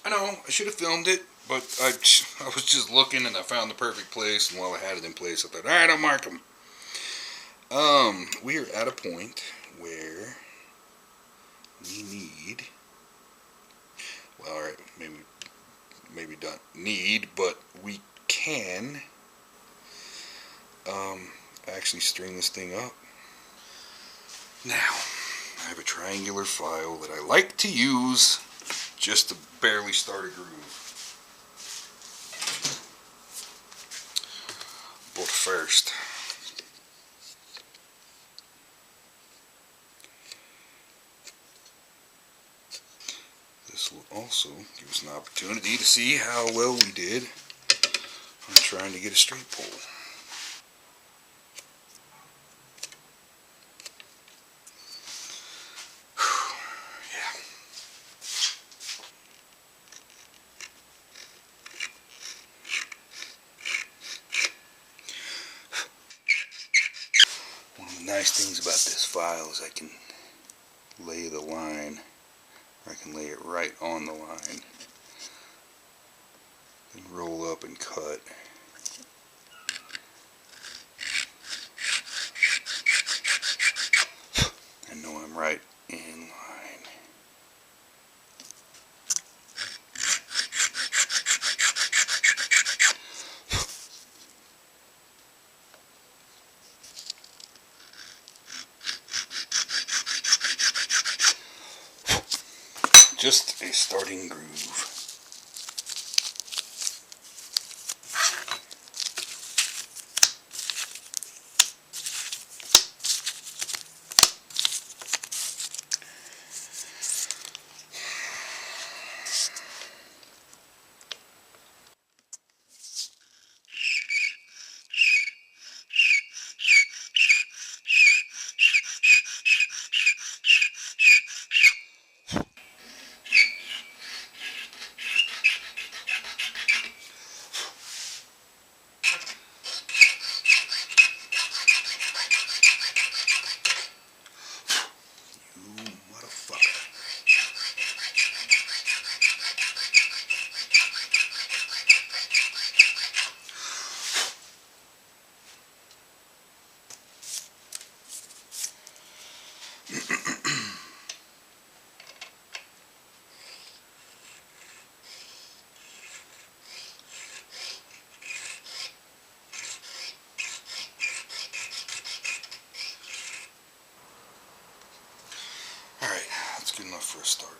I know, I should have filmed it, but I was just looking and I found the perfect place, and while I had it in place, I thought, alright, I'll mark them. We are at a point where we need, well, alright, maybe don't need, but we can actually string this thing up. Now, I have a triangular file that I like to use just to barely start a groove. But first, this will also give us an opportunity to see how well we did on trying to get a straight pole. Nice things about this file is I can lay the line, or I can lay it right on the line, and roll up and cut. I know I'm right in line. Just a starting groove. Alright, that's good enough for a start.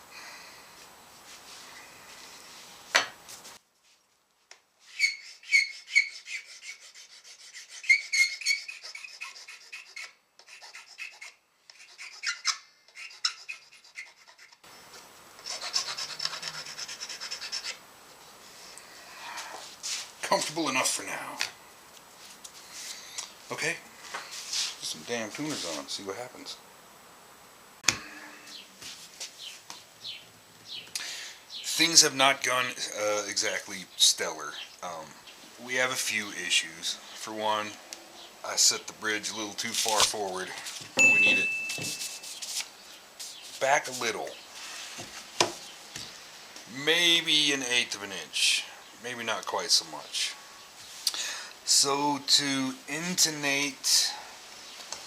Comfortable enough for now. Okay, put some damn tuners on, see what happens. Things have not gone exactly stellar. We have a few issues. For one, I set the bridge a little too far forward. We need it back a little. Maybe 1/8 of an inch. Maybe not quite so much. So to intonate,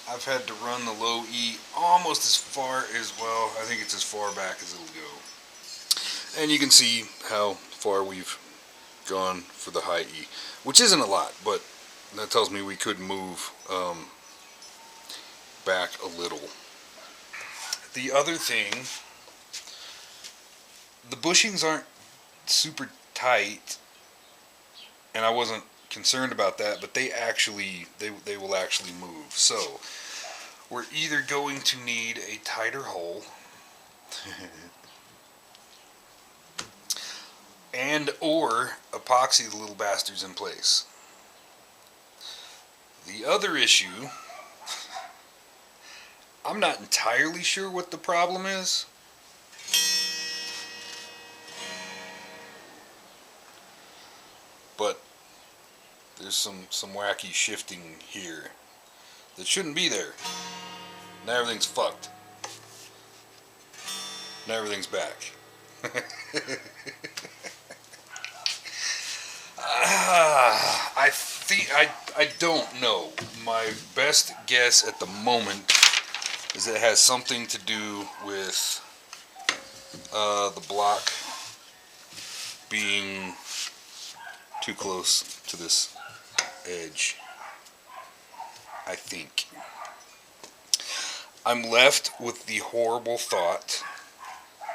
I've had to run the low E almost as far as, well, I think it's as far back as it'll go. And you can see how far we've gone for the high E, which isn't a lot, but that tells me we could move back a little. The other thing, the bushings aren't super tight, and I wasn't concerned about that, but they will actually move. So we're either going to need a tighter hole and or epoxy the little bastards in place. The other issue, I'm not entirely sure what the problem is. But there's some wacky shifting here that shouldn't be there. Now everything's fucked. Now everything's back. I don't know. My best guess at the moment is that it has something to do with the block being too close to this edge. I think. I'm left with the horrible thought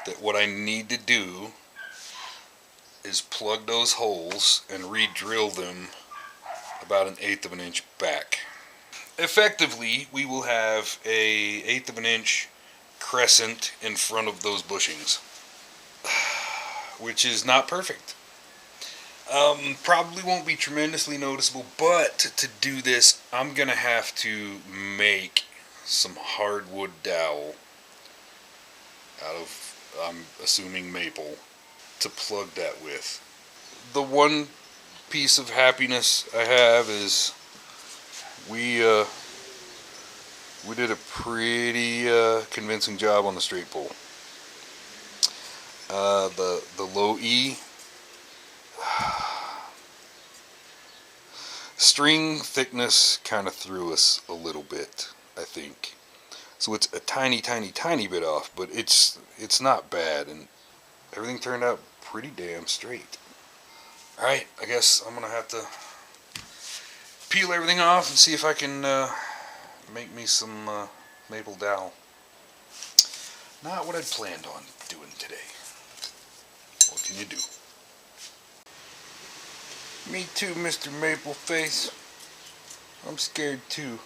that what I need to do is plug those holes and re-drill them about 1/8 of an inch back. Effectively, we will have a 1/8 of an inch crescent in front of those bushings, which is not perfect. Probably won't be tremendously noticeable, but to do this, I'm gonna have to make some hardwood dowel out of, I'm assuming, maple, to plug that with. The one piece of happiness I have is we did a pretty convincing job on the straight pull. The low E string thickness kind of threw us a little bit, I think. So it's a tiny bit off, but it's not bad, and everything turned out pretty damn straight. Alright, I guess I'm gonna have to peel everything off and see if I can make me some maple dowel. Not what I'd planned on doing today. What can you do? Me too, Mr. Maple Face. I'm scared too.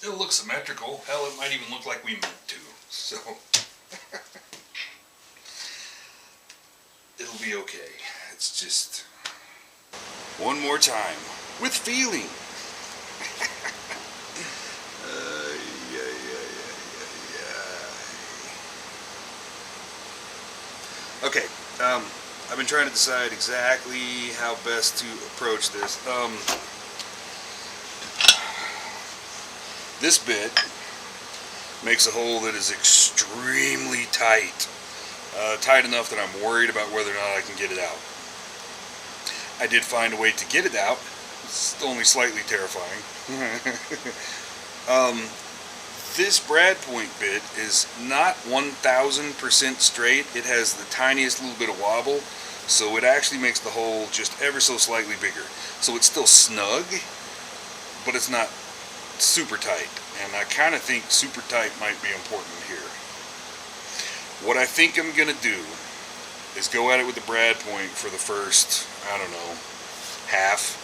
It'll look symmetrical. Hell, it might even look like we meant to. So it'll be okay. It's just one more time with feeling. Okay, I've been trying to decide exactly how best to approach this. This bit makes a hole that is extremely tight. Tight enough that I'm worried about whether or not I can get it out. I did find a way to get it out. It's only slightly terrifying. This brad point bit is not 1000% straight. It has the tiniest little bit of wobble, so it actually makes the hole just ever so slightly bigger. So it's still snug, but it's not super tight. And I kind of think super tight might be important here. What I think I'm going to do is go at it with the brad point for the first, I don't know, half,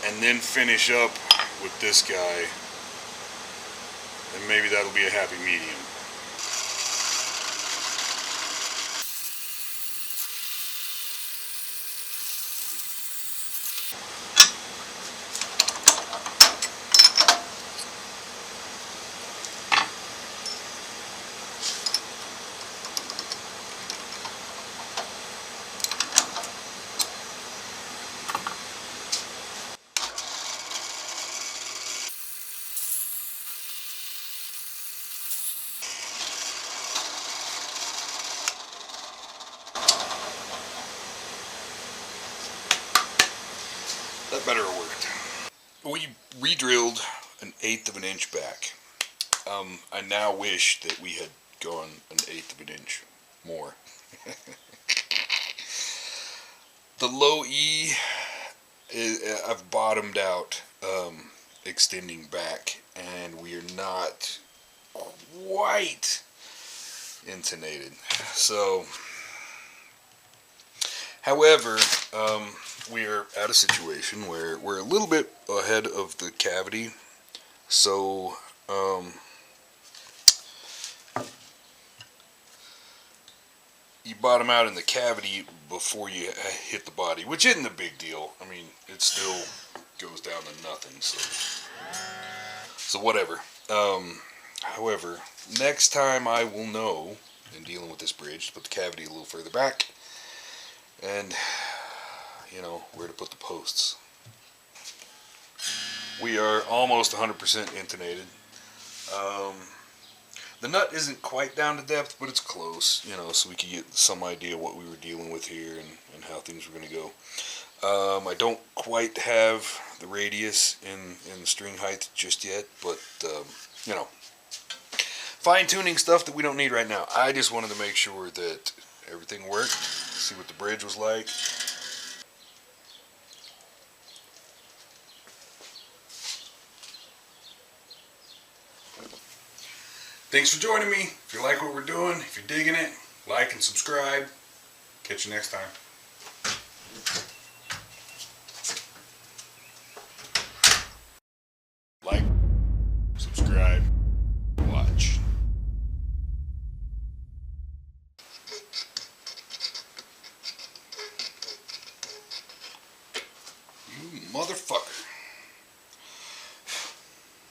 and then finish up with this guy, and maybe that'll be a happy medium. That better have worked. We re-drilled 1/8 of an inch back. I now wish that we had gone 1/8 of an inch more. The low E, I've bottomed out extending back, and we are not quite intonated. So, however, we are at a situation where we're a little bit ahead of the cavity, so you bottom out in the cavity before you hit the body, which isn't a big deal. I mean, it still goes down to nothing, so whatever. However, next time I will know, in dealing with this bridge, to put the cavity a little further back, and you know where to put the posts. We are almost 100% intonated. The nut isn't quite down to depth, but it's close, you know, so we could get some idea what we were dealing with here and how things were going to go. I don't quite have the radius in the string height just yet, but, you know, fine-tuning stuff that we don't need right now. I just wanted to make sure that everything worked, see what the bridge was like. Thanks for joining me. If you like what we're doing, if you're digging it, like and subscribe. Catch you next time.